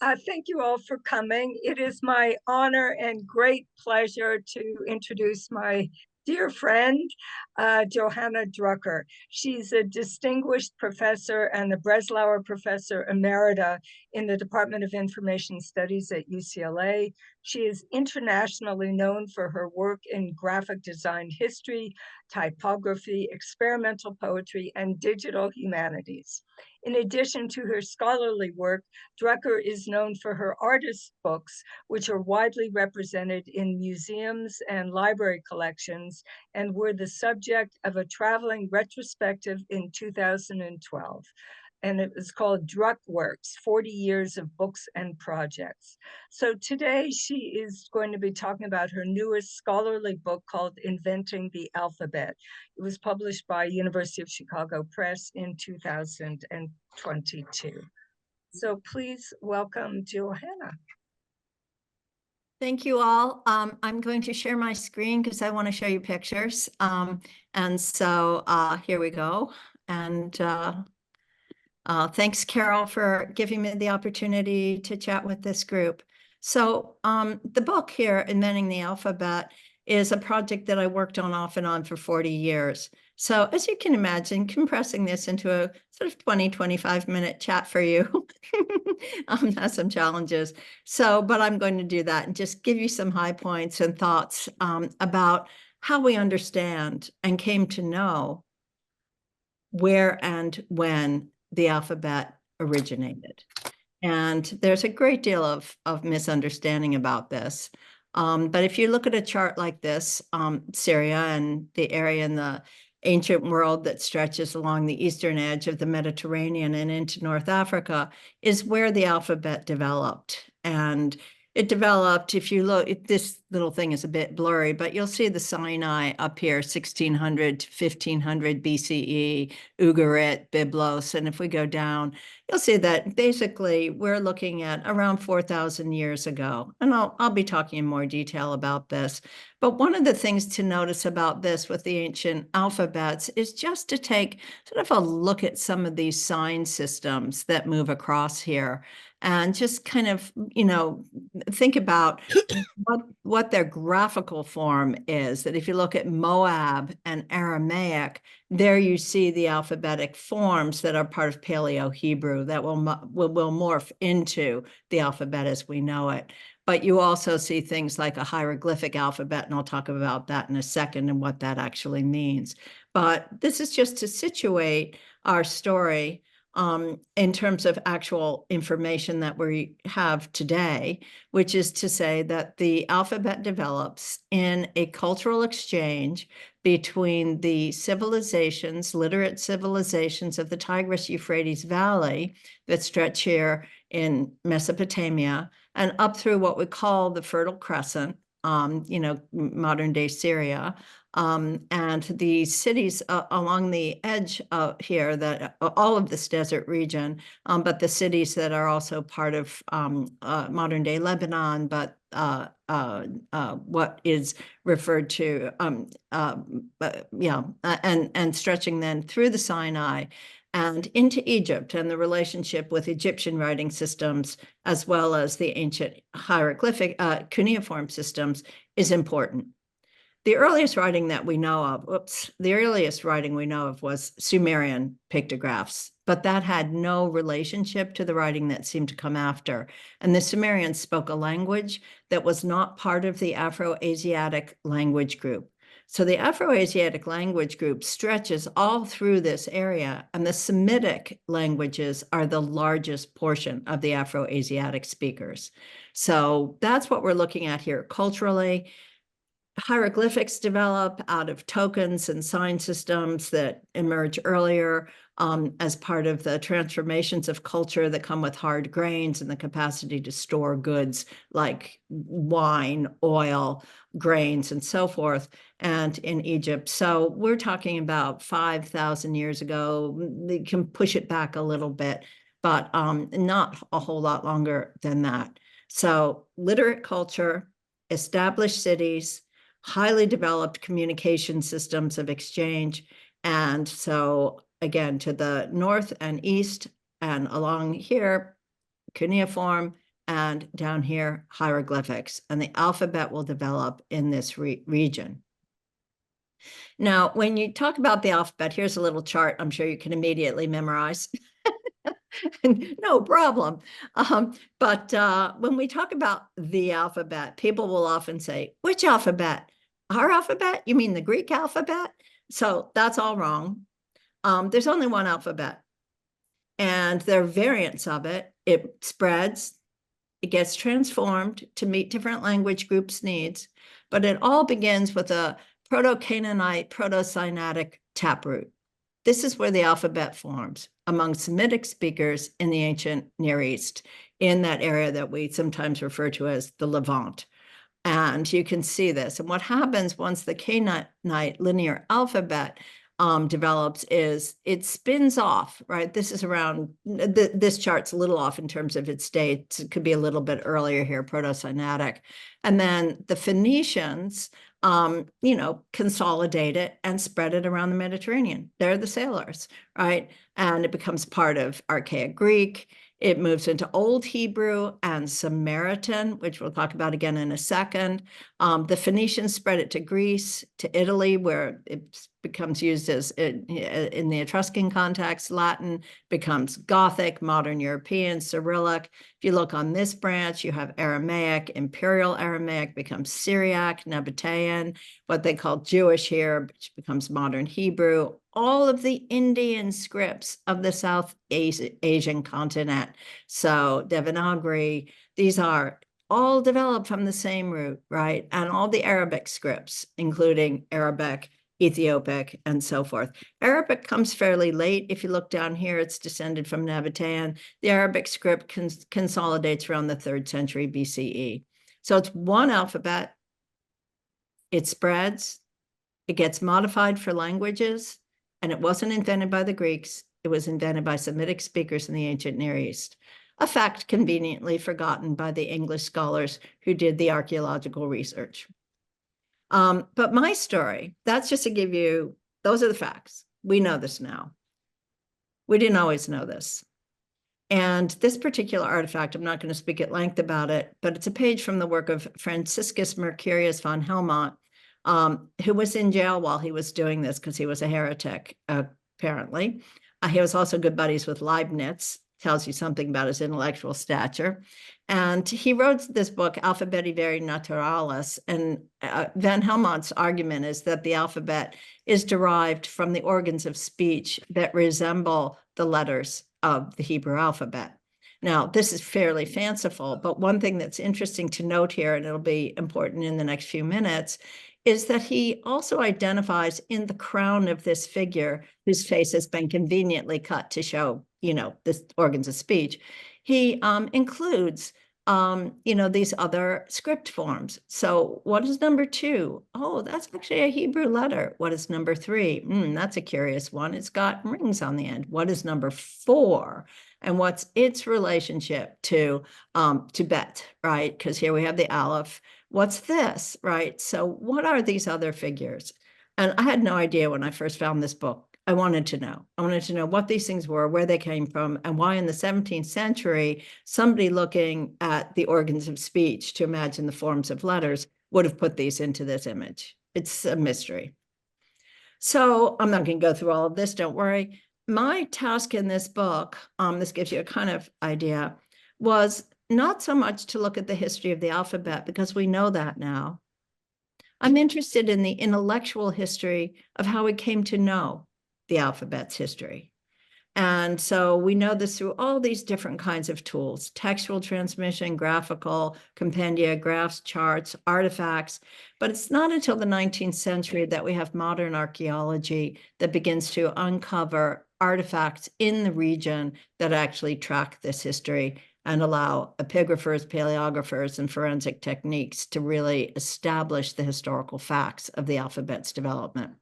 Thank you all for coming. It is my honor and great pleasure to introduce my dear friend, Johanna Drucker. She's a distinguished professor and the Breslauer Professor Emerita in the Department of Information Studies at UCLA. She is internationally known for her work in graphic design history, typography, experimental poetry, and digital humanities. In addition to her scholarly work, Drucker is known for her artist books, which are widely represented in museums and library collections and were the subject of a traveling retrospective in 2012. And it was called Druck Works, 40 Years of Books and Projects. So today she is going to be talking about her newest scholarly book called Inventing the Alphabet. It was published by University of Chicago Press in 2022. So please welcome Johanna. Thank you all. I'm going to share my screen because I want to show you pictures. And so here we go. And thanks, Carol, for giving me the opportunity to chat with this group. So the book here, Inventing the Alphabet, is a project that I worked on off and on for 40 years. So as you can imagine, compressing this into a sort of 20, 25-minute chat for you has some challenges. So, but I'm going to do that and just give you some high points and thoughts about how we understand and came to know where and when the alphabet originated. And there's a great deal of misunderstanding about this. But if you look at a chart like this, Syria and the area in the ancient world that stretches along the eastern edge of the Mediterranean and into North Africa is where the alphabet developed. And it developed, if you look, this little thing is a bit blurry, but you'll see the Sinai up here, 1600 to 1500 BCE, Ugarit, Byblos. And if we go down, you'll see that basically we're looking at around 4,000 years ago. And I'll be talking in more detail about this. But one of the things to notice about this with the ancient alphabets is just to take sort of a look at some of these sign systems that move across here and just kind of, think about what their graphical form is. That if you look at Moab and Aramaic, there you see the alphabetic forms that are part of Paleo-Hebrew that will morph into the alphabet as we know it. But you also see things like a hieroglyphic alphabet, and I'll talk about that in a second and what that actually means. But this is just to situate our story in terms of actual information that we have today, which is to say that the alphabet develops in a cultural exchange between the civilizations, literate civilizations of the Tigris-Euphrates Valley that stretch here in Mesopotamia and up through what we call the Fertile Crescent, modern-day Syria, and the cities along the edge here, that all of this desert region, but the cities that are also part of modern-day Lebanon, but what is referred to, and stretching then through the Sinai and into Egypt and the relationship with Egyptian writing systems, as well as the ancient hieroglyphic cuneiform systems, is important. The earliest writing that we know of, was Sumerian pictographs, but that had no relationship to the writing that seemed to come after. And the Sumerians spoke a language that was not part of the Afro-Asiatic language group. So the Afro-Asiatic language group stretches all through this area, and the Semitic languages are the largest portion of the Afro-Asiatic speakers. So that's what we're looking at here culturally. Hieroglyphics develop out of tokens and sign systems that emerge earlier as part of the transformations of culture that come with hard grains and the capacity to store goods like wine, oil, grains, and so forth, and in Egypt. So we're talking about 5,000 years ago. You can push it back a little bit, but not a whole lot longer than that. So literate culture, established cities, highly developed communication systems of exchange. And so again, to the north and east and along here, cuneiform, and down here, hieroglyphics, and the alphabet will develop in this region. Now, when you talk about the alphabet, here's a little chart I'm sure you can immediately memorize. No problem. But when we talk about the alphabet, people will often say, which alphabet? Our alphabet? You mean the Greek alphabet? So that's all wrong. There's only one alphabet, and there are variants of it. It spreads, it gets transformed to meet different language groups' needs, but it all begins with a Proto-Canaanite, Proto-Sinaitic taproot. This is where the alphabet forms among Semitic speakers in the ancient Near East, in that area that we sometimes refer to as the Levant. And you can see this. And what happens once the Canaanite linear alphabet develops is it spins off, right? This is around, this chart's a little off in terms of its dates. It could be a little bit earlier here, Proto-Sinaitic. And then the Phoenicians, consolidate it and spread it around the Mediterranean. They're the sailors, right? And it becomes part of Archaic Greek. It moves into Old Hebrew and Samaritan, which we'll talk about again in a second. The Phoenicians spread it to Greece, to Italy, where it becomes used as in the Etruscan context. Latin becomes Gothic, modern European, Cyrillic. If you look on this branch, you have Aramaic. Imperial Aramaic becomes Syriac, Nabatean, what they call Jewish here, which becomes modern Hebrew. All of the Indian scripts of the South Asian continent. So Devanagari, these are all developed from the same root, right? And all the Arabic scripts, including Arabic, Ethiopic, and so forth. Arabic comes fairly late. If you look down here, it's descended from Nabatean. The Arabic script consolidates around the 3rd century BCE. So it's one alphabet. It spreads. It gets modified for languages. And it wasn't invented by the Greeks. It was invented by Semitic speakers in the ancient Near East. A fact conveniently forgotten by the English scholars who did the archaeological research. But my story, that's just to give you, those are the facts. We know this now. We didn't always know this. And this particular artifact, I'm not going to speak at length about it, but it's a page from the work of Franciscus Mercurius von Helmont, who was in jail while he was doing this because he was a heretic, apparently. He was also good buddies with Leibniz, tells you something about his intellectual stature. And he wrote this book, Alphabeti Veri Naturalis. And Van Helmont's argument is that the alphabet is derived from the organs of speech that resemble the letters of the Hebrew alphabet. Now, this is fairly fanciful, but one thing that's interesting to note here, and it'll be important in the next few minutes, is that he also identifies in the crown of this figure, whose face has been conveniently cut to show, the organs of speech. He includes, these other script forms. So what is number 2? Oh, that's actually a Hebrew letter. What is number 3? That's a curious one. It's got rings on the end. What is number 4? And what's its relationship to Bet, right? Because here we have the Aleph. What's this, right? So what are these other figures? And I had no idea when I first found this book. I wanted to know. I wanted to know what these things were, where they came from, and why in the 17th century, somebody looking at the organs of speech to imagine the forms of letters would have put these into this image. It's a mystery. So I'm not going to go through all of this, don't worry. My task in this book, this gives you a kind of idea, was not so much to look at the history of the alphabet, because we know that now. I'm interested in the intellectual history of how we came to know the alphabet's history. And so we know this through all these different kinds of tools: textual transmission, graphical, compendia, graphs, charts, artifacts. But it's not until the 19th century that we have modern archaeology that begins to uncover artifacts in the region that actually track this history and allow epigraphers, paleographers, and forensic techniques to really establish the historical facts of the alphabet's development.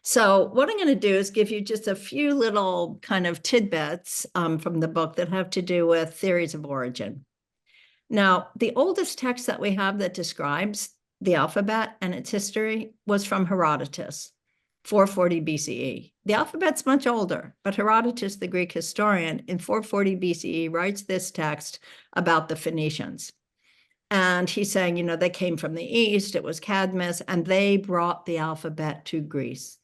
So what I'm going to do is give you just a few little kind of tidbits from the book that have to do with theories of origin. Now, the oldest text that we have that describes the alphabet and its history was from Herodotus, 440 BCE. The alphabet's much older, but Herodotus, the Greek historian, in 440 BCE writes this text about the Phoenicians. And he's saying, they came from the east, it was Cadmus, and they brought the alphabet to Greece.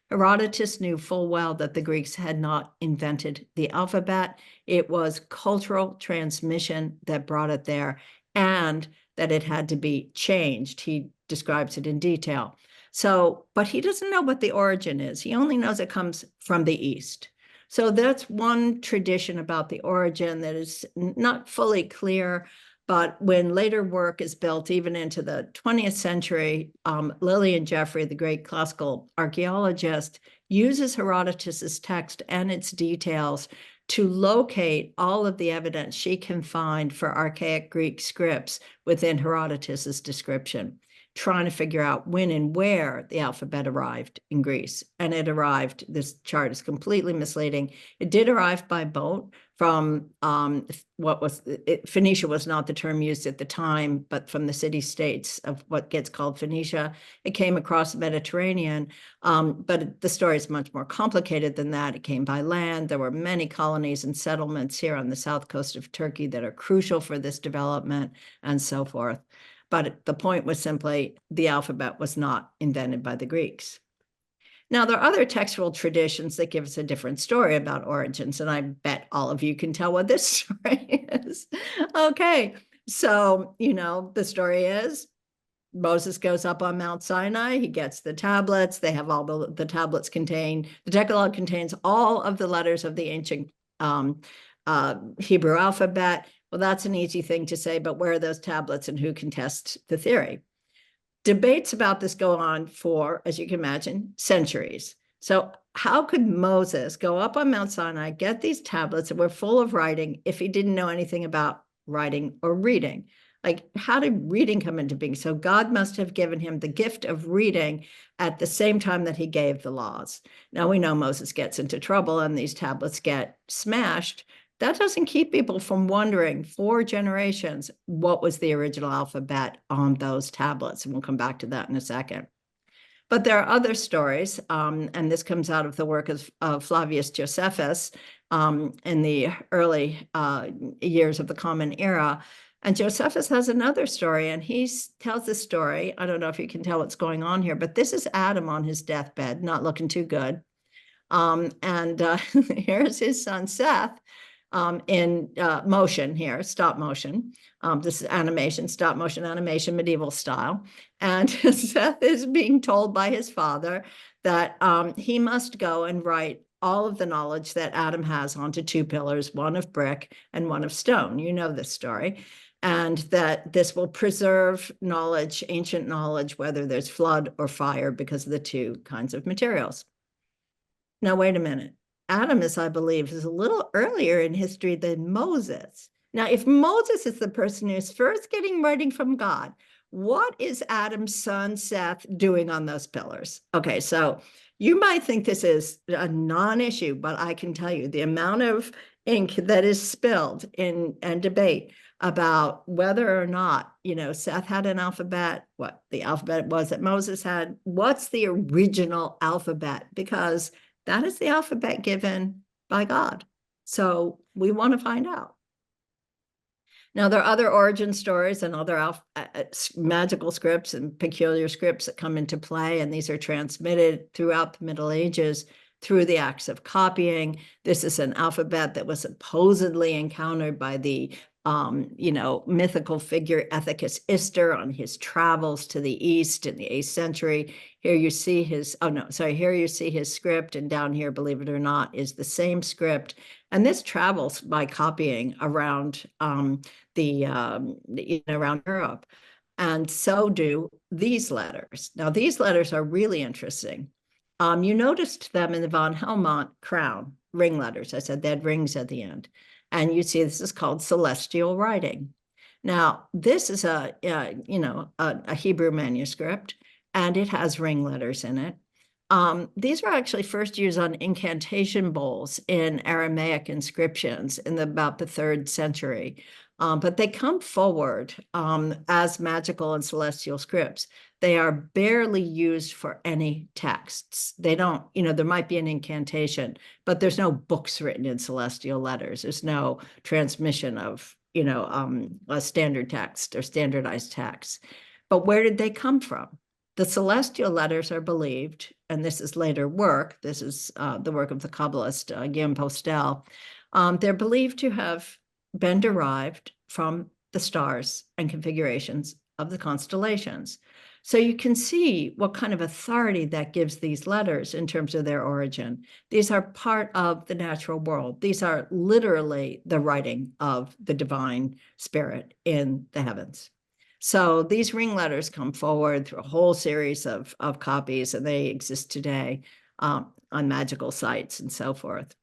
Herodotus knew full well that the Greeks had not invented the alphabet. It was cultural transmission that brought it there, and that it had to be changed. He describes it in detail. So, but he doesn't know what the origin is. He only knows it comes from the East. So that's one tradition about the origin that is not fully clear. But when later work is built, even into the 20th century, Lillian Jeffrey, the great classical archaeologist, uses Herodotus's text and its details to locate all of the evidence she can find for archaic Greek scripts within Herodotus's description, trying to figure out when and where the alphabet arrived in Greece. And it arrived, this chart is completely misleading. It did arrive by boat from Phoenicia was not the term used at the time, but from the city-states of what gets called Phoenicia. It came across the Mediterranean, but the story is much more complicated than that. It came by land. There were many colonies and settlements here on the south coast of Turkey that are crucial for this development and so forth. But the point was simply the alphabet was not invented by the Greeks. Now, there are other textual traditions that give us a different story about origins, and I bet all of you can tell what this story is. Okay, so, the story is Moses goes up on Mount Sinai, he gets the tablets, they have all the tablets contain, the Decalogue contains all of the letters of the ancient Hebrew alphabet. Well, that's an easy thing to say, but where are those tablets and who can test the theory? Debates about this go on for, as you can imagine, centuries. So how could Moses go up on Mount Sinai, get these tablets that were full of writing if he didn't know anything about writing or reading? Like, how did reading come into being? So God must have given him the gift of reading at the same time that he gave the laws. Now we know Moses gets into trouble and these tablets get smashed. That doesn't keep people from wondering for generations what was the original alphabet on those tablets. And we'll come back to that in a second. But there are other stories, and this comes out of the work of Flavius Josephus in the early years of the Common Era. And Josephus has another story, and he tells this story. I don't know if you can tell what's going on here, but this is Adam on his deathbed, not looking too good. Here's his son Seth. In motion here, stop motion. This is animation, stop motion animation, medieval style. And Seth is being told by his father that he must go and write all of the knowledge that Adam has onto two pillars, one of brick and one of stone. You know this story. And that this will preserve knowledge, ancient knowledge, whether there's flood or fire because of the two kinds of materials. Now, wait a minute. Adam, as I believe, is a little earlier in history than Moses. Now, if Moses is the person who's first getting writing from God, what is Adam's son Seth doing on those pillars? Okay, so you might think this is a non-issue, but I can tell you the amount of ink that is spilled in and debate about whether or not, Seth had an alphabet, what the alphabet was that Moses had, what's the original alphabet? Because that is the alphabet given by God. So we want to find out. Now, there are other origin stories and other magical scripts and peculiar scripts that come into play, and these are transmitted throughout the Middle Ages through the acts of copying. This is an alphabet that was supposedly encountered by the mythical figure Ethicus Ister on his travels to the East in the 8th century. Here you see here you see his script, and down here, believe it or not, is the same script. And this travels by copying around around Europe. And so do these letters. Now, these letters are really interesting. You noticed them in the von Helmont crown, ring letters. I said they had rings at the end. And you see this is called celestial writing. Now, this is a Hebrew manuscript, and it has ring letters in it. These were actually first used on incantation bowls in Aramaic inscriptions in about the 3rd century. but they come forward as magical and celestial scripts. They are barely used for any texts. They don't, there might be an incantation, but there's no books written in celestial letters. There's no transmission of, a standard text or standardized text. But where did they come from? The celestial letters are believed, and this is later work. This is the work of the Kabbalist Guillaume Postel. They're believed to have been derived from the stars and configurations of the constellations. So you can see what kind of authority that gives these letters in terms of their origin. These are part of the natural world. These are literally the writing of the divine spirit in the heavens. So these ring letters come forward through a whole series of copies, and they exist today on magical sites and so forth.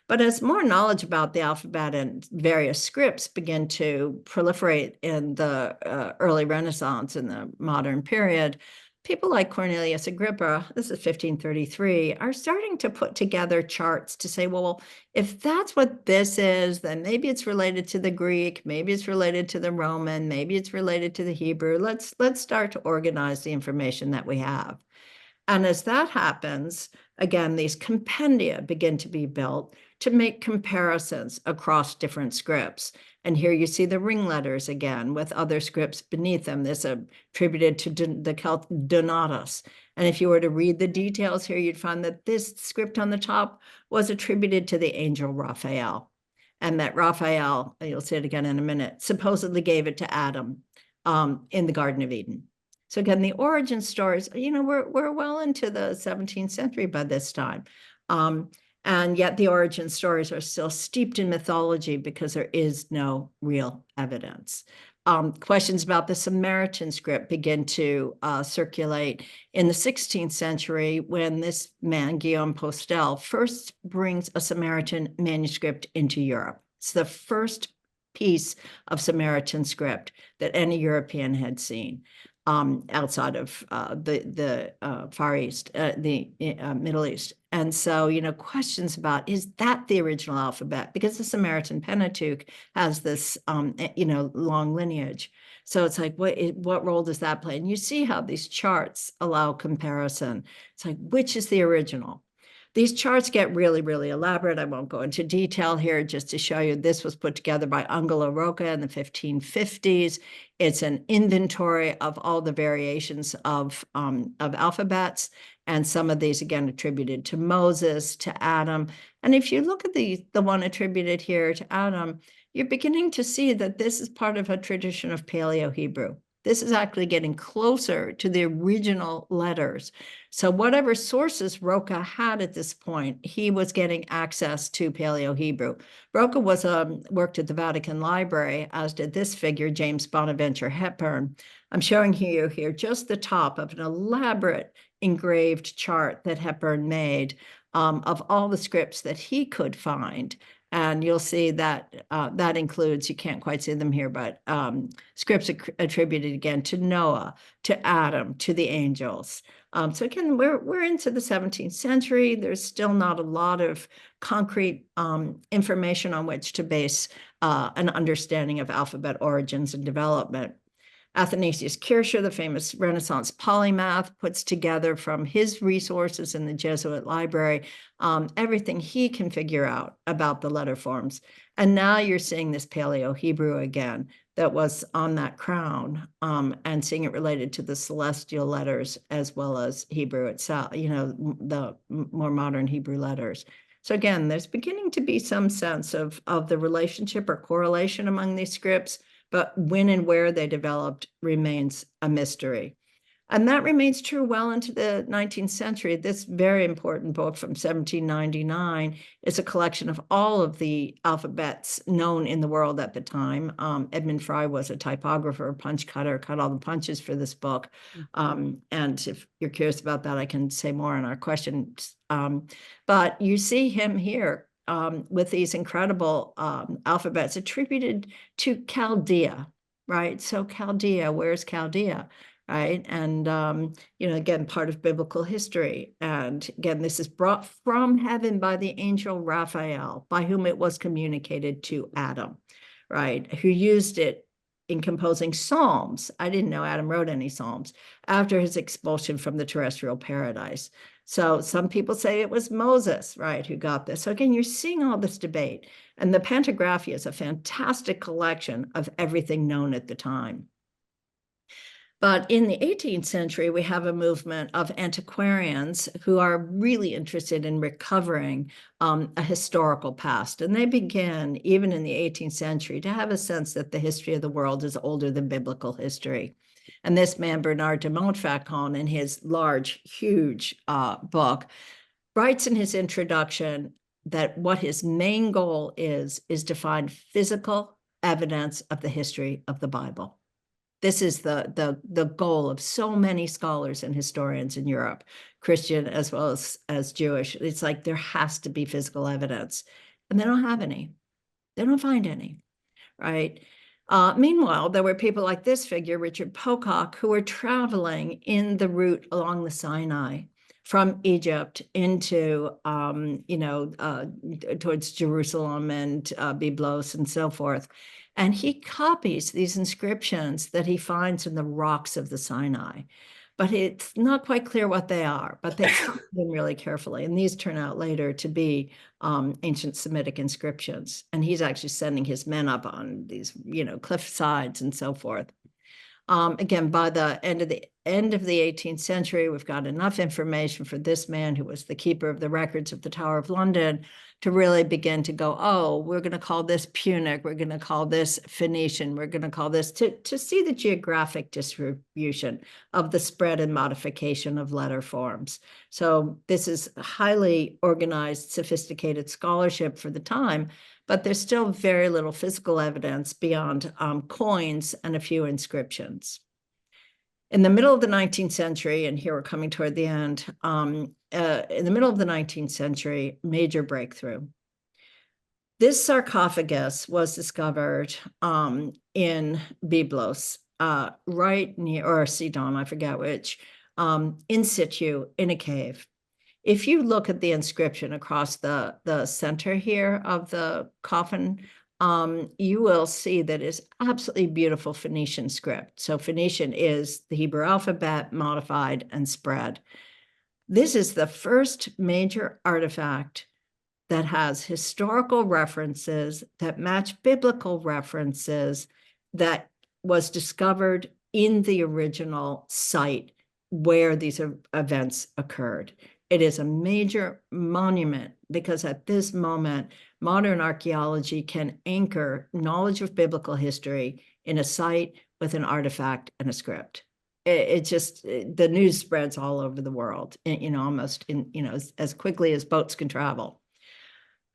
But as more knowledge about the alphabet and various scripts begin to proliferate in the early Renaissance and the modern period, people like Cornelius Agrippa, this is 1533, are starting to put together charts to say, well, if that's what this is, then maybe it's related to the Greek, maybe it's related to the Roman, maybe it's related to the Hebrew. Let's start to organize the information that we have. And as that happens, again, these compendia begin to be built to make comparisons across different scripts. And here you see the ring letters again with other scripts beneath them. This is attributed to the Celt Donatus. And if you were to read the details here, you'd find that this script on the top was attributed to the angel Raphael. And that Raphael, you'll see it again in a minute, supposedly gave it to Adam in the Garden of Eden. So again, the origin stories, we're well into the 17th century by this time. And yet the origin stories are still steeped in mythology because there is no real evidence. Questions about the Samaritan script begin to circulate in the 16th century when this man, Guillaume Postel, first brings a Samaritan manuscript into Europe. It's the first piece of Samaritan script that any European had seen. Outside of the Far East, the Middle East. And so, questions about, is that the original alphabet? Because the Samaritan Pentateuch has this, long lineage. So it's like, what role does that play? And you see how these charts allow comparison. It's like, which is the original? These charts get really, really elaborate. I won't go into detail here just to show you this was put together by Angelo Rocca in the 1550s. It's an inventory of all the variations of alphabets, and some of these, again, attributed to Moses, to Adam. And if you look at the one attributed here to Adam, you're beginning to see that this is part of a tradition of Paleo-Hebrew. This is actually getting closer to the original letters. So whatever sources Rocca had at this point, he was getting access to Paleo-Hebrew. Rocca was worked at the Vatican Library, as did this figure, James Bonaventure Hepburn. I'm showing you here just the top of an elaborate engraved chart that Hepburn made of all the scripts that he could find. And you'll see that that includes, you can't quite see them here, but scripts attributed again to Noah, to Adam, to the angels. So again, we're into the 17th century. There's still not a lot of concrete information on which to base an understanding of alphabet origins and development. Athanasius Kircher, the famous Renaissance polymath, puts together from his resources in the Jesuit library everything he can figure out about the letter forms. And now you're seeing this Paleo-Hebrew again that was on that crown, and seeing it related to the celestial letters as well as Hebrew itself, the more modern Hebrew letters. So again, there's beginning to be some sense of the relationship or correlation among these scripts, but when and where they developed remains a mystery. And that remains true well into the 19th century. This very important book from 1799 is a collection of all of the alphabets known in the world at the time. Edmund Fry was a typographer, punch cutter, cut all the punches for this book. And if you're curious about that, I can say more in our questions. But you see him here with these incredible alphabets attributed to Chaldea, right? So Chaldea, where's Chaldea? Right. And, again, part of biblical history. And again, this is brought from heaven by the angel Raphael, by whom it was communicated to Adam. right, who used it in composing psalms. I didn't know Adam wrote any psalms after his expulsion from the terrestrial paradise. So some people say it was Moses, right, who got this. So again, you're seeing all this debate. And the Pantographia is a fantastic collection of everything known at the time. But in the 18th century, we have a movement of antiquarians who are really interested in recovering a historical past. And they begin, even in the 18th century, to have a sense that the history of the world is older than biblical history. And this man, Bernard de Montfaucon, in his large, huge book, writes in his introduction that what his main goal is to find physical evidence of the history of the Bible. This is the goal of so many scholars and historians in Europe, Christian as well as Jewish. It's like there has to be physical evidence, and they don't have any. They don't find any, right? Meanwhile, there were people like this figure, Richard Pocock, who were traveling in the route along the Sinai from Egypt into, towards Jerusalem and Byblos and so forth. And he copies these inscriptions that he finds in the rocks of the Sinai. But it's not quite clear what they are, but they study them really carefully. And these turn out later to be ancient Semitic inscriptions. And he's actually sending his men up on these, cliff sides and so forth. Again, by the end of the 18th century, we've got enough information for this man, who was the keeper of the records of the Tower of London, to really begin to go, oh, we're going to call this Punic, we're going to call this Phoenician, we're going to call this, to see the geographic distribution of the spread and modification of letter forms. So this is highly organized, sophisticated scholarship for the time, but there's still very little physical evidence beyond coins and a few inscriptions. In the middle of the 19th century, and here we're coming toward the end, in the middle of the 19th century, major breakthrough. This sarcophagus was discovered in Byblos, right near, or Sidon, I forget which, in situ in a cave. If you look at the inscription across the center here of the coffin, you will see that it's absolutely beautiful Phoenician script. So Phoenician is the Hebrew alphabet modified and spread. This is the first major artifact that has historical references that match biblical references that was discovered in the original site where these events occurred. It is a major monument because at this moment, modern archaeology can anchor knowledge of biblical history in a site with an artifact and a script. It just, the news spreads all over the world, almost as quickly as boats can travel.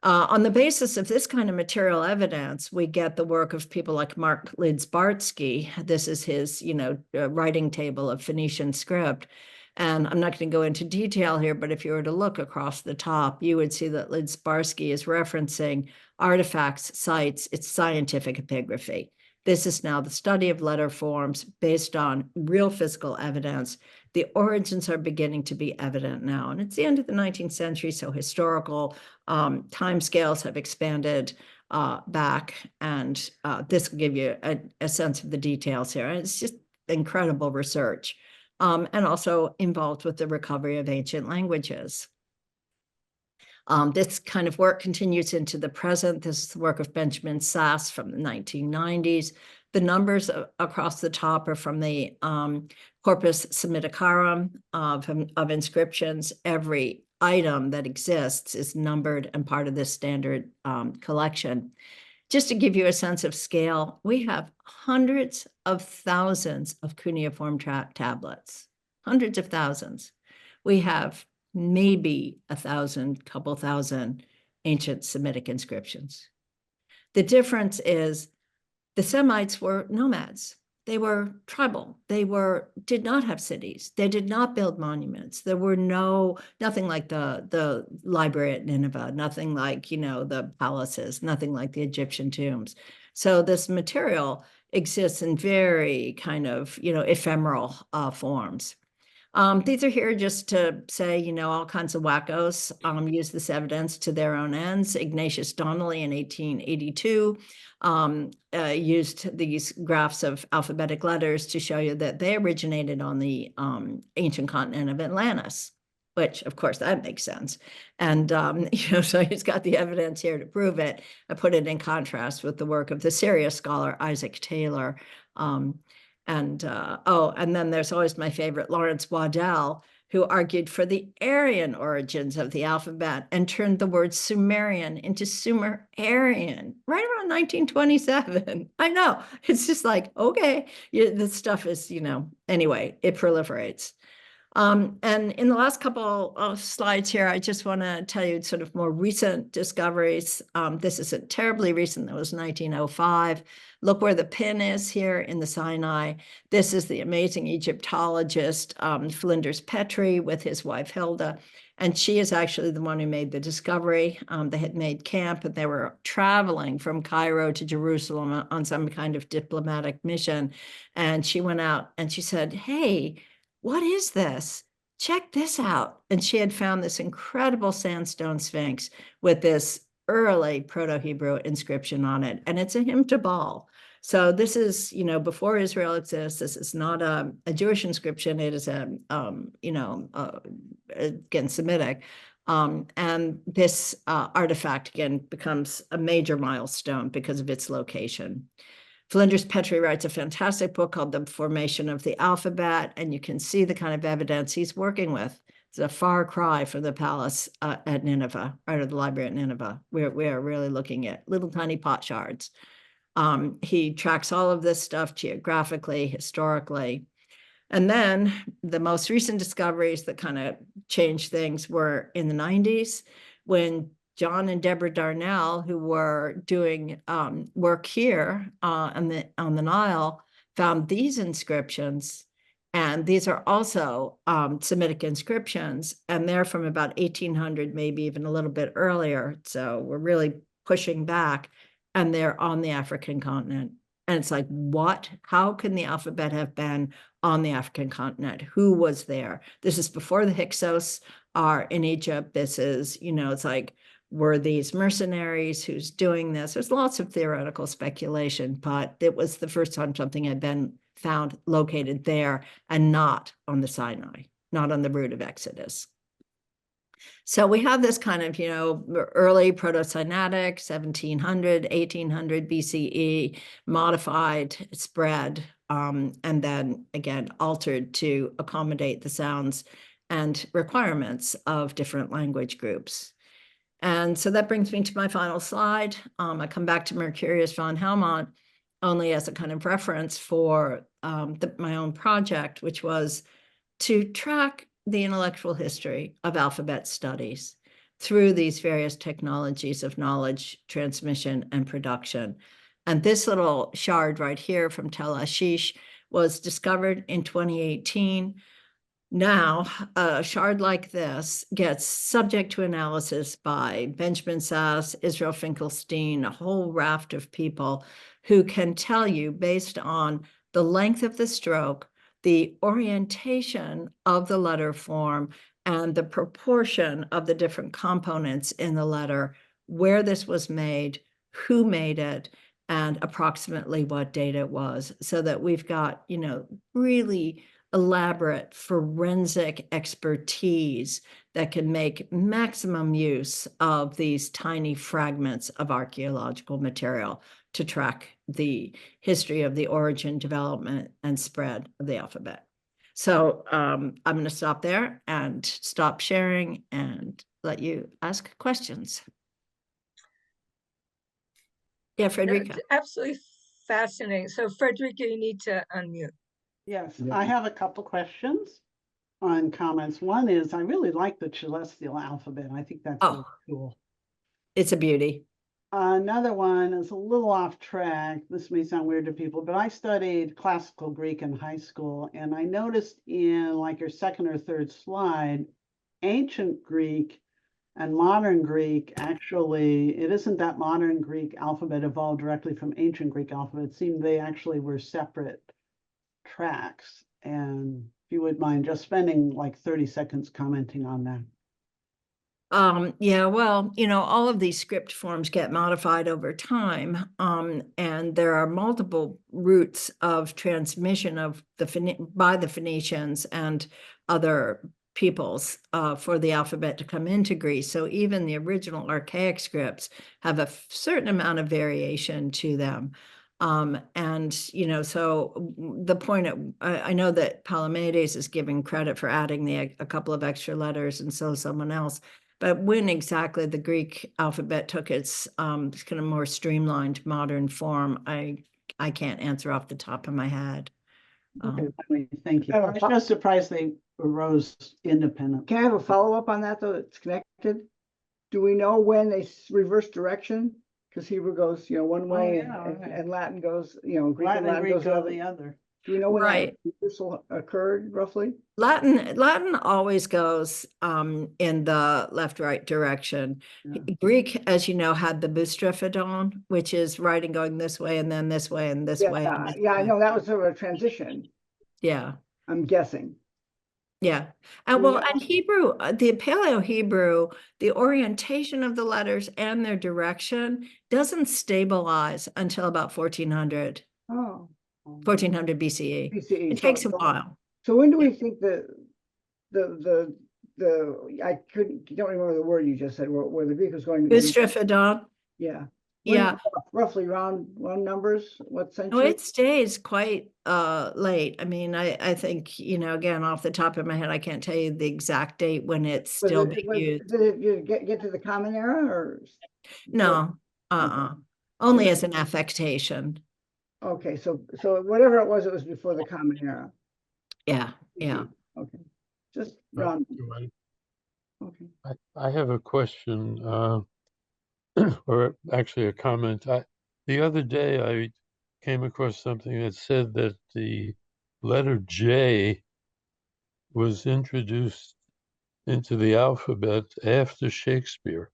On the basis of this kind of material evidence, we get the work of people like Mark Lidzbarski. This is his, writing table of Phoenician script. And I'm not going to go into detail here, but if you were to look across the top, you would see that Lidzbarski is referencing artifacts, sites, it's scientific epigraphy. This is now the study of letter forms based on real physical evidence. The origins are beginning to be evident now. And it's the end of the 19th century, so historical timescales have expanded back. And this will give you a sense of the details here. And it's just incredible research. And also involved with the recovery of ancient languages. This kind of work continues into the present. This is the work of Benjamin Sass from the 1990s. The numbers across the top are from the Corpus Semiticarum of inscriptions. Every item that exists is numbered and part of this standard collection. Just to give you a sense of scale, we have hundreds of thousands of cuneiform tablets, hundreds of thousands. We have maybe couple thousand ancient Semitic inscriptions. The difference is the Semites were nomads. They were tribal. They did not have cities. They did not build monuments. There were nothing like the library at Nineveh, nothing like, the palaces, nothing like the Egyptian tombs. So this material exists in very kind of, ephemeral forms. These are here just to say, you know, all kinds of wackos use this evidence to their own ends. Ignatius Donnelly in 1882 used these graphs of alphabetic letters to show you that they originated on the ancient continent of Atlantis, which of course that makes sense. And, you know, so he's got the evidence here to prove it. I put it in contrast with the work of the serious scholar, Isaac Taylor. And then there's always my favorite, Lawrence Waddell, who argued for the Aryan origins of the alphabet and turned the word Sumerian into Sumer-Aryan right around 1927. I know, it's just like, okay, this stuff is, you know, anyway, it proliferates. And in the last couple of slides here, I just want to tell you sort of more recent discoveries. This isn't terribly recent. That was 1905. Look where the pin is here in the Sinai. This is the amazing Egyptologist Flinders Petrie with his wife Hilda. And she is actually the one who made the discovery. They had made camp and they were traveling from Cairo to Jerusalem on some kind of diplomatic mission. And she went out and she said, hey, what is this? Check this out. And she had found this incredible sandstone sphinx with this early Proto-Hebrew inscription on it. And it's a hymn to Baal. So this is, you know, before Israel exists. This is not a Jewish inscription. It is a, again, Semitic. And this artifact, again, becomes a major milestone because of its location. Flinders Petrie writes a fantastic book called The Formation of the Alphabet, and you can see the kind of evidence he's working with. It's a far cry from the palace at Nineveh, or the library at Nineveh. We are really looking at little tiny pot shards. He tracks all of this stuff geographically, historically. And then the most recent discoveries that kind of changed things were in the 90s when John and Deborah Darnell, who were doing work here on the Nile, found these inscriptions. And these are also Semitic inscriptions, and they're from about 1800, maybe even a little bit earlier. So we're really pushing back, and they're on the African continent. And it's like, what? How can the alphabet have been on the African continent? Who was there? This is before the Hyksos are in Egypt. This is, you know, it's like, were these mercenaries who's doing this? There's lots of theoretical speculation, but it was the first time something had been found located there and not on the Sinai, not on the route of Exodus. So we have this kind of, you know, early Proto-Sinaitic, 1700, 1800 BCE, modified, spread, and then again, altered to accommodate the sounds and requirements of different language groups. And so that brings me to my final slide. I come back to Mercurius von Helmont only as a kind of reference for my own project, which was to track the intellectual history of alphabet studies through these various technologies of knowledge transmission and production. And this little shard right here from Tel Ashish was discovered in 2018. Now, a shard like this gets subject to analysis by Benjamin Sass, Israel Finkelstein, a whole raft of people who can tell you, based on the length of the stroke, the orientation of the letter form, and the proportion of the different components in the letter, where this was made, who made it, and approximately what date it was, so that we've got, you know, really elaborate forensic expertise that can make maximum use of these tiny fragments of archaeological material to track the history of the origin, development, and spread of the alphabet. So I'm going to stop there and stop sharing and let you ask questions. Yeah, Frederica. That's absolutely fascinating. So Frederica, you need to unmute. Yes, I have a couple questions on comments. One is, I really like the celestial alphabet. I think that's really cool. It's a beauty. Another one is a little off track. This may sound weird to people, but I studied classical Greek in high school, and I noticed in like your second or third slide, ancient Greek and modern Greek, actually, it isn't that modern Greek alphabet evolved directly from ancient Greek alphabet. It seemed they actually were separate tracks. And if you would mind just spending like 30 seconds commenting on that. Yeah, well, all of these script forms get modified over time, and there are multiple routes of transmission of by the Phoenicians and other peoples for the alphabet to come into Greece. So even the original archaic scripts have a certain amount of variation to them. And so the point I know that Palamedes is giving credit for adding a couple of extra letters, and so someone else. But when exactly the Greek alphabet took its kind of more streamlined modern form, I can't answer off the top of my head. Okay, thank you. I was just surprised they arose independent. Can I have a follow-up on that, though? It's connected. Do we know when they reverse direction? Because Hebrew goes, one way, and Latin goes, Greek and Latin goes the other. Do we know when Right. that reversal occurred roughly? Latin always goes in the left-right direction. Yeah. Greek, as you know, had the boustrophodon, which is writing going this way and then this way and this way. And this I way. know that was sort of a transition, Yeah. I'm guessing. Yeah. And well, and Hebrew, the Paleo-Hebrew, the orientation of the letters and their direction doesn't stabilize until about 1400 Oh, BCE. BCE. It takes a while. So when do we think I don't remember the word you just said, where the Greek was going. Boustrophodon. Yeah. Yeah. Roughly round numbers, what No, century? it stays quite late. I mean, I think, again, off the top of my head, I can't tell you the exact date when it's still being used. Did it get to the Common Era or? No, only as an affectation. Okay, so whatever it was before the Common Era. Yeah, yeah. Okay, just round. Okay. I have a question, or actually a comment. The other day I came across something that said that the letter J was introduced into the alphabet after Shakespeare.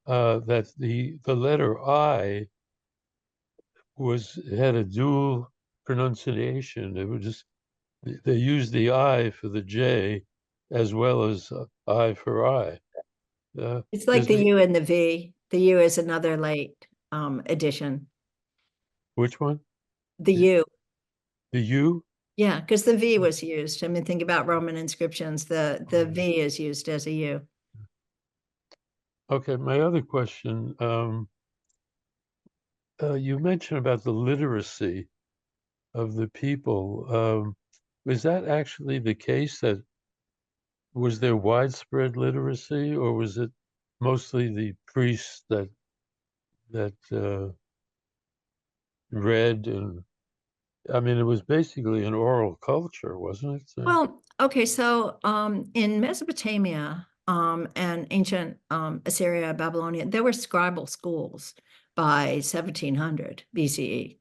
That the letter I had a dual pronunciation. It was just they used the I for the J as well as I for I. It's like the U and the V. The U is another late addition. Which one? The U. The U? Yeah, because the V was used. I mean, think about Roman inscriptions. The V is used as a U. Okay, my other question, you mentioned about the literacy of the people. Was that actually the case? Was there widespread literacy, or was it mostly the priests that read? And I mean, it was basically an oral culture, wasn't it? Well, okay, so in Mesopotamia and ancient Assyria, Babylonia, there were scribal schools by 1700 BCE.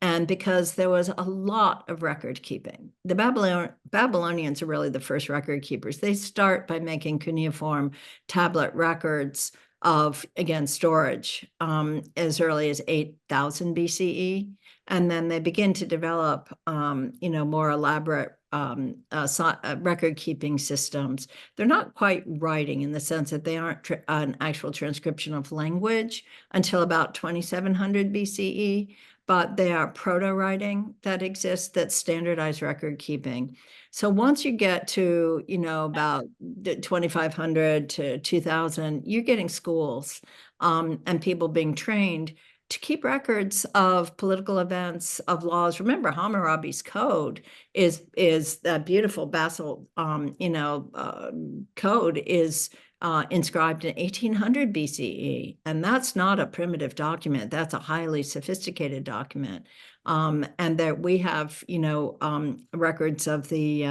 And because there was a lot of record keeping, the Babylonians are really the first record keepers. They start by making cuneiform tablet records of, again, storage as early as 8000 BCE. And then they begin to develop, more elaborate record keeping systems. They're not quite writing in the sense that they aren't an actual transcription of language until about 2700 BCE. But they are proto-writing that exists, that's standardized record keeping. So once you get to, about 2500 to 2000, you're getting schools and people being trained to keep records of political events, of laws. Remember, Hammurabi's code is that beautiful basalt, code is inscribed in 1800 BCE. And that's not a primitive document. That's a highly sophisticated document. And that we have, records of the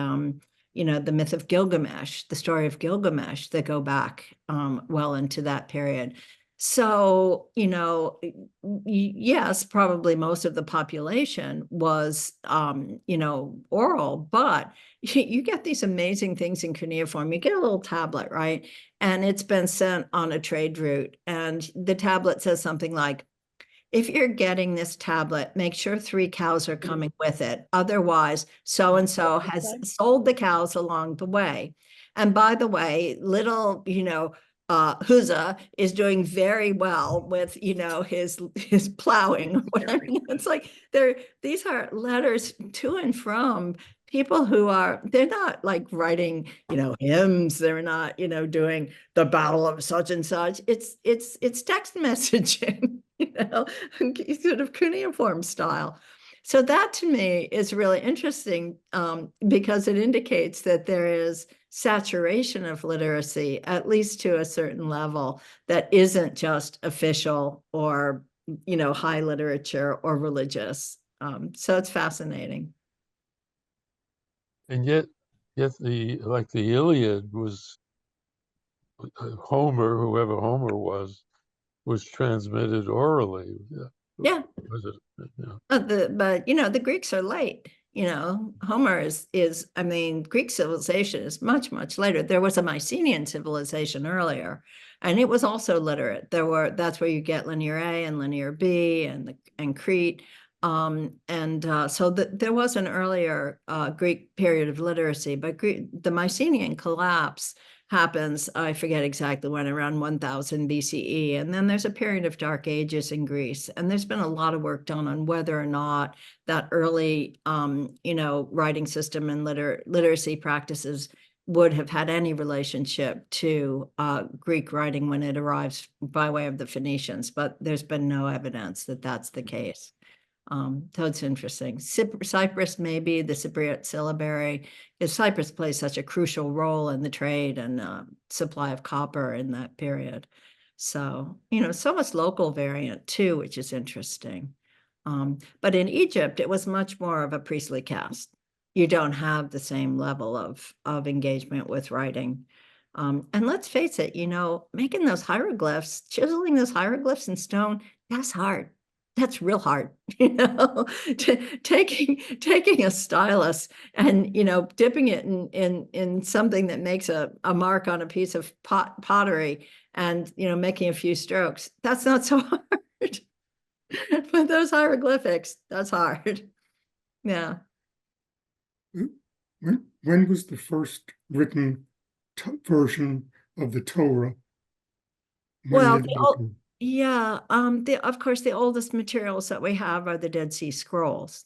myth of Gilgamesh, the story of Gilgamesh that go back well into that period. So, yes, probably most of the population was, oral, but you get these amazing things in cuneiform. You get a little tablet, right? And it's been sent on a trade route. And the tablet says something like, if you're getting this tablet, make sure 3 cows are coming with it. Otherwise, so-and-so has sold the cows along the way. And by the way, little, Huza is doing very well with, his plowing or whatever. It's like these are letters to and from people who they're not like writing, hymns. They're not, doing the battle of such and such. It's text messaging, sort of cuneiform style. So that to me is really interesting because it indicates that there is saturation of literacy, at least to a certain level, that isn't just official or, high literature or religious. So it's fascinating. And yet the Iliad was Homer, whoever Homer was transmitted orally. Yeah. Was it? Yeah. But the Greeks are late. Homer Greek civilization is much, much later. There was a Mycenaean civilization earlier, and it was also literate. That's where you get Linear A and Linear B and Crete. So there was an earlier Greek period of literacy, but the Mycenaean collapse happens, I forget exactly when, around 1000 BCE. And then there's a period of dark ages in Greece. And there's been a lot of work done on whether or not that early, writing system and literacy practices would have had any relationship to Greek writing when it arrives by way of the Phoenicians. But there's been no evidence that that's the case. So it's interesting. Cyprus, maybe the Cypriot syllabary, because Cyprus plays such a crucial role in the trade and supply of copper in that period. So, so much local variant too, which is interesting. But in Egypt, it was much more of a priestly caste. You don't have the same level of engagement with writing. And let's face it, making those hieroglyphs, chiseling those hieroglyphs in stone, that's hard. That's real hard, taking a stylus and, dipping it in something that makes a mark on a piece of pottery and, making a few strokes. That's not so hard. But those hieroglyphics, that's hard. Yeah. When was the first written version of the Torah? Well, yeah, of course, the oldest materials that we have are the Dead Sea Scrolls.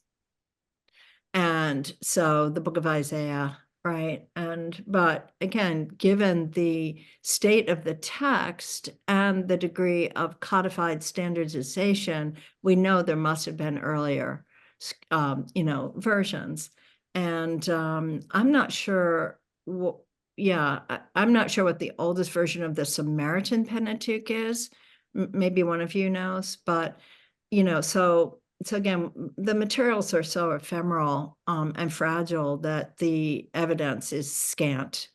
And so the book of Isaiah, right? But again, given the state of the text and the degree of codified standardization, we know there must have been earlier, versions. And I'm not sure I'm not sure what the oldest version of the Samaritan Pentateuch is. Maybe one of you knows, but so again, the materials are so ephemeral and fragile that the evidence is scant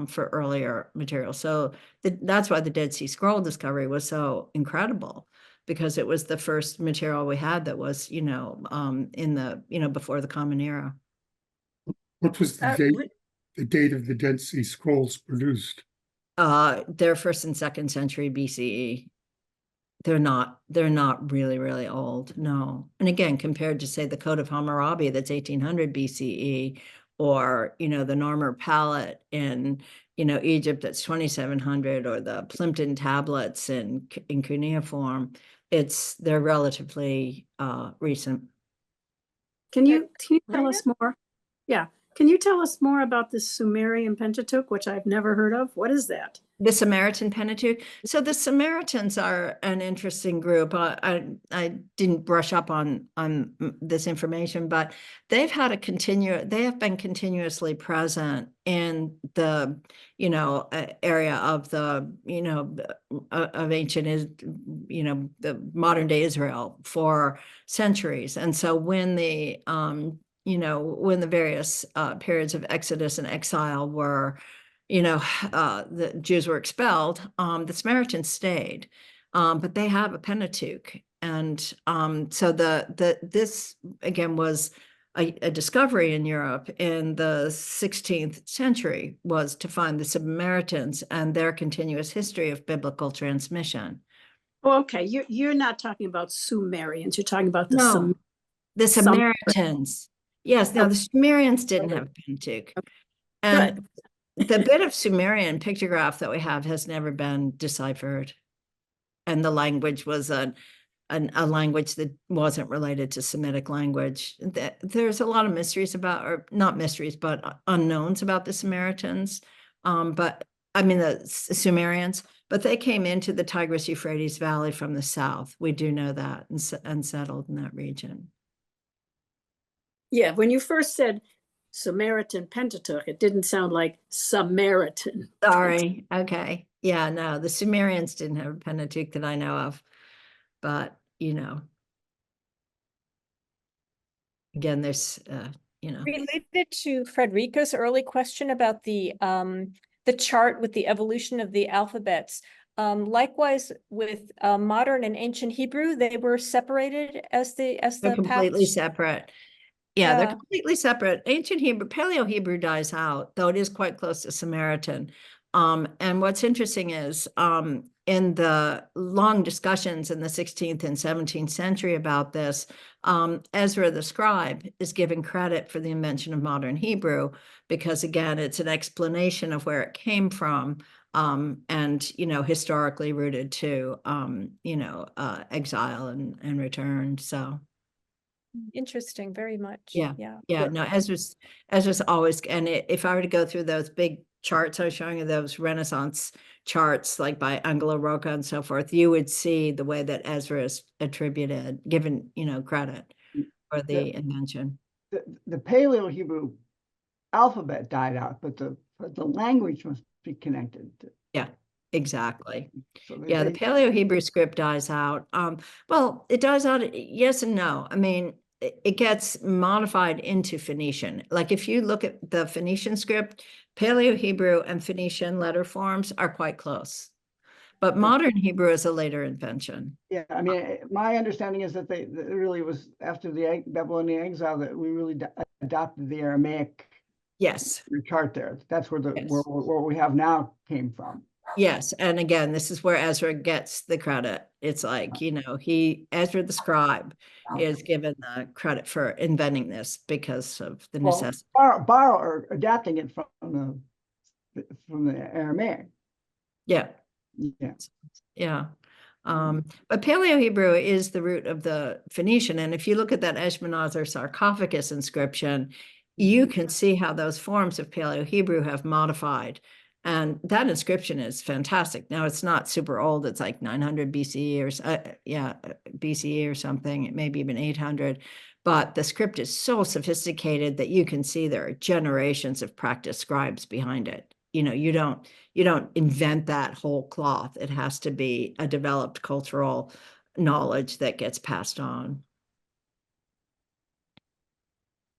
for earlier material. So that's why the Dead Sea Scroll discovery was so incredible, because it was the first material we had that was in the before the Common Era. What was the date of the Dead Sea Scrolls produced? They're 1st and 2nd century BCE. They're not really, really old, no. And again, compared to, say, the Code of Hammurabi, that's 1800 BCE, or, the Narmer Palette in, Egypt, that's 2700, or the Plimpton tablets in cuneiform, they're relatively recent. Can you tell us more? Yeah. Can you tell us more about the Sumerian Pentateuch, which I've never heard of? What is that? The Samaritan Pentateuch. So the Samaritans are an interesting group. I didn't brush up on this information, but they have been continuously present in the area of the of ancient the modern day Israel for centuries. And so when the when the various periods of Exodus and exile were the Jews were expelled, the Samaritans stayed, but they have a Pentateuch. And so this again was a discovery in Europe in the 16th century, was to find the Samaritans and their continuous history of biblical transmission. Oh, okay, you're not talking about Sumerians, you're talking about the No, the Sum- Samaritans. Yes, no, the Sumerians didn't have Pentateuch. And the bit of Sumerian pictograph that we have has never been deciphered. And the language was a language that wasn't related to Semitic language. There's a lot of mysteries about, or not mysteries, but unknowns about the Samaritans. But I mean, the Sumerians, but they came into the Tigris-Euphrates Valley from the south. We do know that, and settled in that region. Yeah, when you first said Samaritan Pentateuch, it didn't sound like Samaritan. Sorry. Okay. Yeah, no, the Sumerians didn't have a Pentateuch that I know of, but you know, again, there's Related to Frederica's early question about the chart with the evolution of the alphabets. Likewise with modern and ancient Hebrew, they were separated as they're the completely paths. separate. Yeah, they're Yeah. completely separate. Ancient Hebrew, Paleo-Hebrew dies out, though it is quite close to Samaritan. And what's interesting is in the long discussions in the 16th and 17th century about this, Ezra the scribe is given credit for the invention of modern Hebrew because, again, it's an explanation of where it came from and, you know, historically rooted to, exile and return. So. Interesting, very much. Yeah. Yeah. Yeah. No, Ezra's always, and if I were to go through those big charts I was showing you, those Renaissance charts, like by Angelo Rocca and so forth, you would see the way that Ezra is attributed, given, credit for the invention. The Paleo Hebrew alphabet died out, but the language must be connected. Yeah, exactly. So Yeah, the Paleo Hebrew script dies out. Well, it dies out, yes and no. I mean, it gets modified into Phoenician. Like if you look at the Phoenician script, Paleo Hebrew and Phoenician letter forms are quite close. But modern Hebrew is a later invention. Yeah, I mean, my understanding is that it really was after the Babylonian exile that we really adopted the Aramaic Yes. chart there. That's where Yes. where we have now came from. Yes, and again, this is where Ezra gets the credit. It's like, Ezra the scribe is given the credit for inventing this because of the necessity. Borrow or adapting it from the Aramaic. Yeah. Yeah. Yeah. But Paleo Hebrew is the root of the Phoenician. And if you look at that Eshmunazar sarcophagus inscription, you can see how those forms of Paleo Hebrew have modified. And that inscription is fantastic. Now, it's not super old. It's like 900 BCE BCE or something, maybe even 800. But the script is so sophisticated that you can see there are generations of practiced scribes behind it. You don't invent that whole cloth. It has to be a developed cultural knowledge that gets passed on.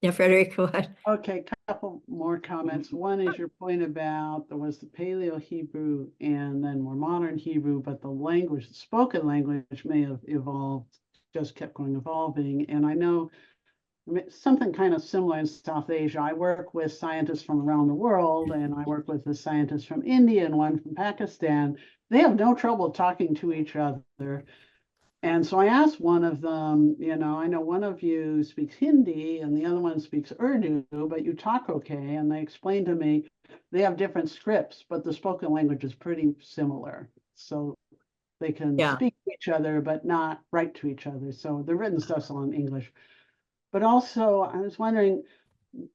Yeah, Frederick, go ahead. Okay, couple more comments. One is your point about there was the Paleo Hebrew and then more modern Hebrew, but the language, the spoken language may have evolved, just kept going evolving. And I know something kind of similar in South Asia. I work with scientists from around the world, and I work with a scientist from India and one from Pakistan. They have no trouble talking to each other. And so I asked one of them, I know one of you speaks Hindi and the other one speaks Urdu, but you talk okay. And they explained to me they have different scripts, but the spoken language is pretty similar. So they can speak to each other, but not write to each other. So the written stuff's all in English. But also, I was wondering,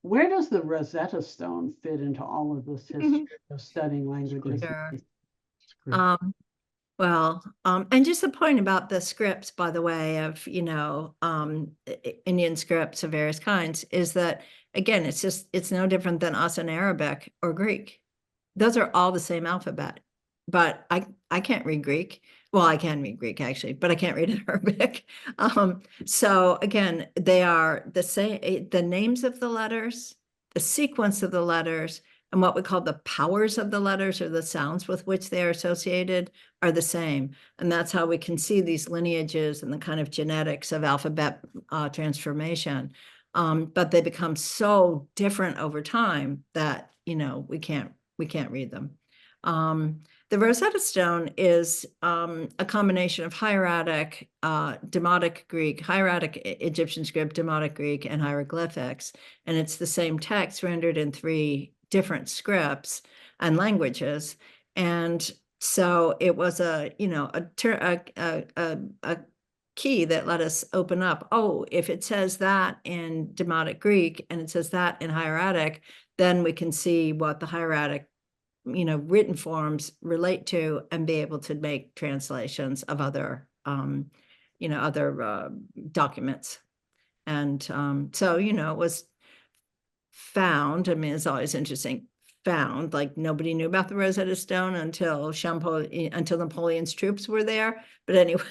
where does the Rosetta Stone fit into all of this history of studying languages? Sure. Well, and just a point about the scripts, by the way, of, Indian scripts of various kinds is that, again, it's no different than us in Arabic or Greek. Those are all the same alphabet, but I can't read Greek. Well, I can read Greek actually, but I can't read Arabic. So again, they are the same, the names of the letters, the sequence of the letters, and what we call the powers of the letters or the sounds with which they are associated are the same. And that's how we can see these lineages and the kind of genetics of alphabet transformation. But they become so different over time that, we can't read them. The Rosetta Stone is a combination of hieratic, Demotic Greek, hieratic Egyptian script, Demotic Greek, and hieroglyphics. And it's the same text rendered in 3 different scripts and languages. And so it was a key that let us open up. Oh, if it says that in Demotic Greek and it says that in hieratic, then we can see what the hieratic written forms relate to and be able to make translations of other documents. And so it was found. I mean, it's always interesting. Found, like nobody knew about the Rosetta Stone until Napoleon's troops were there. But anyway,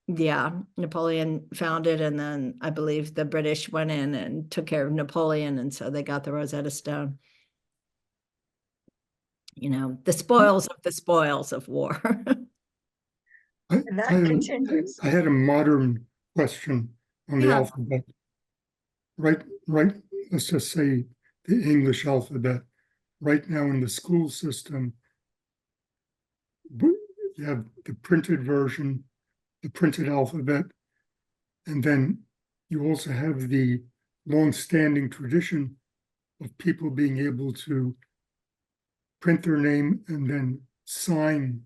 yeah, Napoleon found it, and then I believe the British went in and took care of Napoleon, and so they got the Rosetta Stone. The spoils of war. And that continues. I had a modern question on the alphabet. Right, let's just say the English alphabet. Right now in the school system, you have the printed version, the printed alphabet, and then you also have the long-standing tradition of people being able to print their name and then sign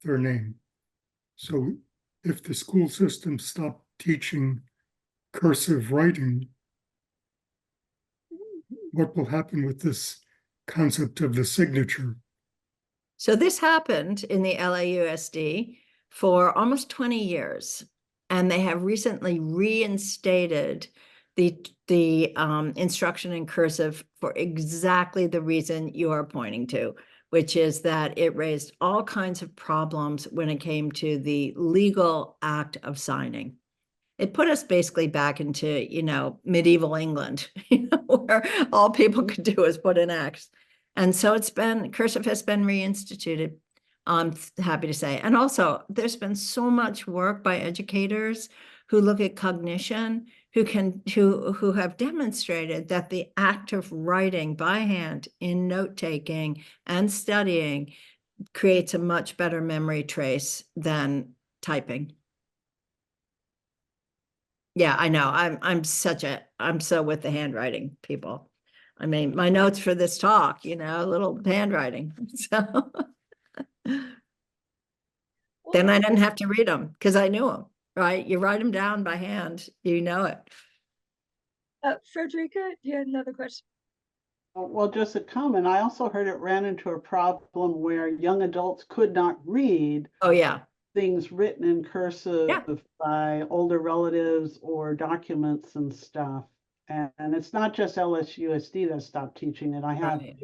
their name. So if the school system stopped teaching cursive writing, what will happen with this concept of the signature? So this happened in the LAUSD for almost 20 years, and they have recently reinstated the instruction in cursive for exactly the reason you are pointing to, which is that it raised all kinds of problems when it came to the legal act of signing. It put us basically back into, medieval England, where all people could do is put in X. And so cursive has been reinstituted, I'm happy to say. And also there's been so much work by educators who look at cognition, who have demonstrated that the act of writing by hand in note-taking and studying creates a much better memory trace than typing. Yeah, I know. I'm so with the handwriting people. I mean, my notes for this talk, a little handwriting. So then I didn't have to read them because I knew them, right? You write them down by hand, you know it. Frederica, do you have another question? Well, just a comment. I also heard it ran into a problem where young adults could not read. Oh, yeah. Things written in cursive by older relatives or documents and stuff. And it's not just LSUSD that stopped teaching it. I have a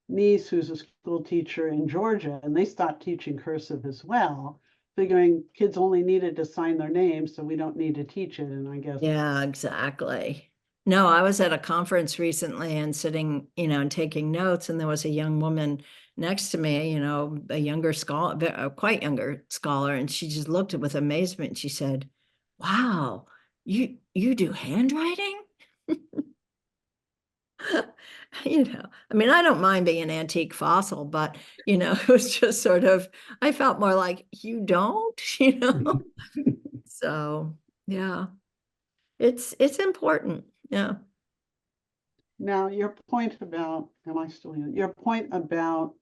niece who's a school teacher in Georgia, and they stopped teaching cursive as well, figuring kids only needed to sign their names, so we don't need to teach it. And I guess. Yeah, exactly. No, I was at a conference recently and sitting, and taking notes, and there was a young woman next to me, a younger scholar, a quite younger scholar, and she just looked with amazement. She said, "Wow, you do handwriting?" I mean, I don't mind being an antique fossil, but it was just sort of, I felt more like, you don't, So yeah, it's important. Yeah. Now, your point about, your point about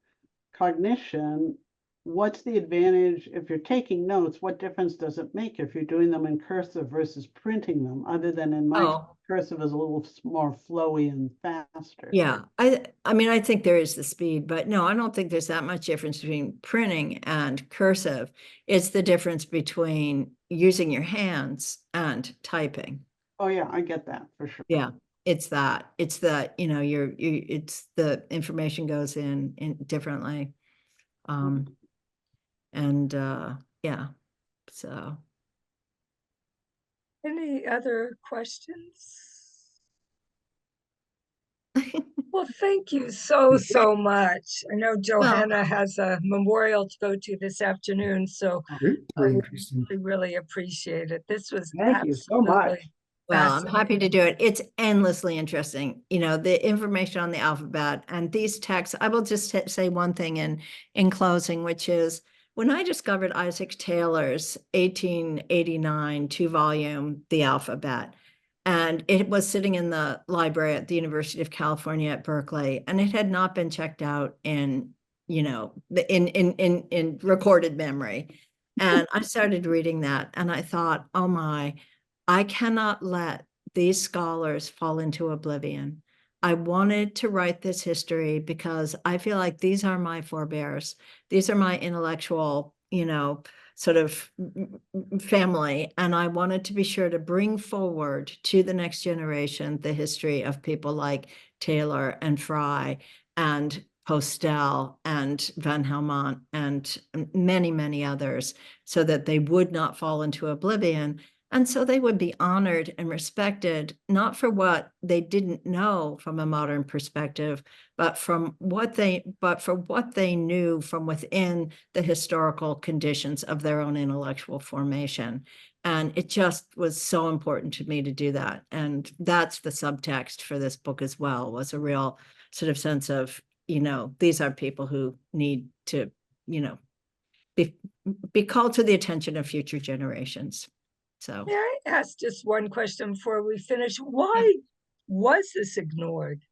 cognition, what's the advantage if you're taking notes? What difference does it make if you're doing them in cursive versus printing them, other than in my cursive is a little more flowy and faster? Yeah, I mean, I think there is the speed, but no, I don't think there's that much difference between printing and cursive. It's the difference between using your hands and typing. Oh yeah, I get that for sure. Yeah, it's that. It's the, it's the information goes in differently. Yeah, so. Any other questions? Well, thank you so much. I know Johanna has a memorial to go to this afternoon, so we really appreciate it. This was Thank you so much. Well, I'm happy to do it. It's endlessly interesting. You know, the information on the alphabet and these texts. I will just say one thing in closing, which is when I discovered Isaac Taylor's 1889 2-volume The Alphabet, and it was sitting in the library at the University of California at Berkeley, and it had not been checked out in, you know, in recorded memory. And I started reading that and I thought, oh my, I cannot let these scholars fall into oblivion. I wanted to write this history because I feel like these are my forebears. These are my intellectual, you know, sort of family. And I wanted to be sure to bring forward to the next generation the history of people like Taylor and Fry and Postel and Van Helmont and many, many others, so that they would not fall into oblivion. And so they would be honored and respected, not for what they didn't know from a modern perspective, but for what they knew from within the historical conditions of their own intellectual formation. And it just was so important to me to do that. And that's the subtext for this book as well, was a real sort of sense of, you know, these are people who need to, you know, be called to the attention of future generations. So may I ask just one question before we finish? Why was this ignored?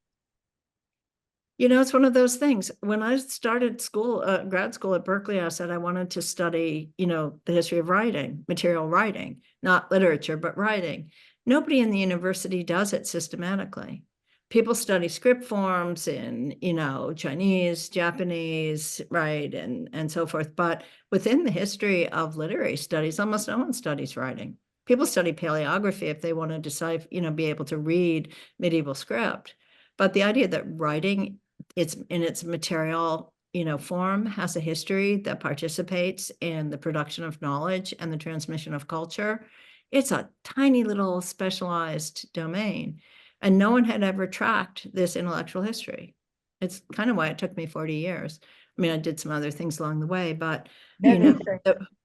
You know, it's one of those things. When I started school, grad school at Berkeley, I said I wanted to study, you know, the history of writing, material writing, not literature, but writing. Nobody in the university does it systematically. People study script forms in, you know, Chinese, Japanese, right, and so forth. But within the history of literary studies, almost no one studies writing. People study paleography if they want to decide, you know, be able to read medieval script. But the idea that writing, it's in its material, you know, form, has a history that participates in the production of knowledge and the transmission of culture, it's a tiny little specialized domain. And no one had ever tracked this intellectual history. It's kind of why it took me 40 years. I mean, I did some other things along the way, but you know,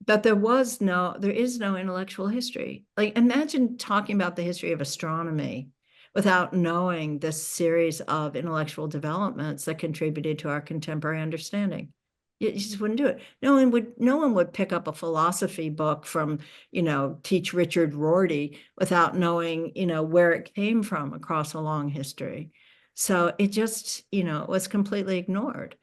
but there is no intellectual history. Like, imagine talking about the history of astronomy without knowing this series of intellectual developments that contributed to our contemporary understanding. You just wouldn't do it. No one would pick up a philosophy book from, you know, Teach Richard Rorty without knowing, you know, where it came from across a long history. So it just, you know, was completely ignored.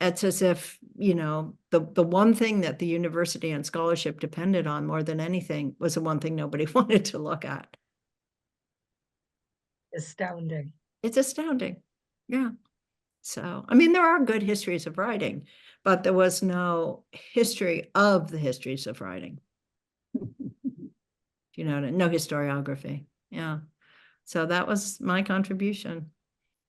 It's as if, you know, the one thing that the university and scholarship depended on more than anything was the one thing nobody wanted to look at. Astounding. It's astounding. Yeah. So, I mean, there are good histories of writing, but there was no history of the histories of writing. You know, no historiography. Yeah. So that was my contribution.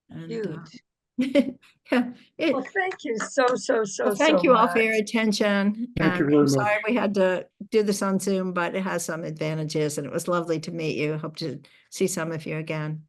And, Huge. yeah. Well, thank you so Thank you all much. for your attention. Thank you And very I'm sorry much. we had to do this on Zoom, but it has some advantages, and it was lovely to meet you. Hope to see some of you again.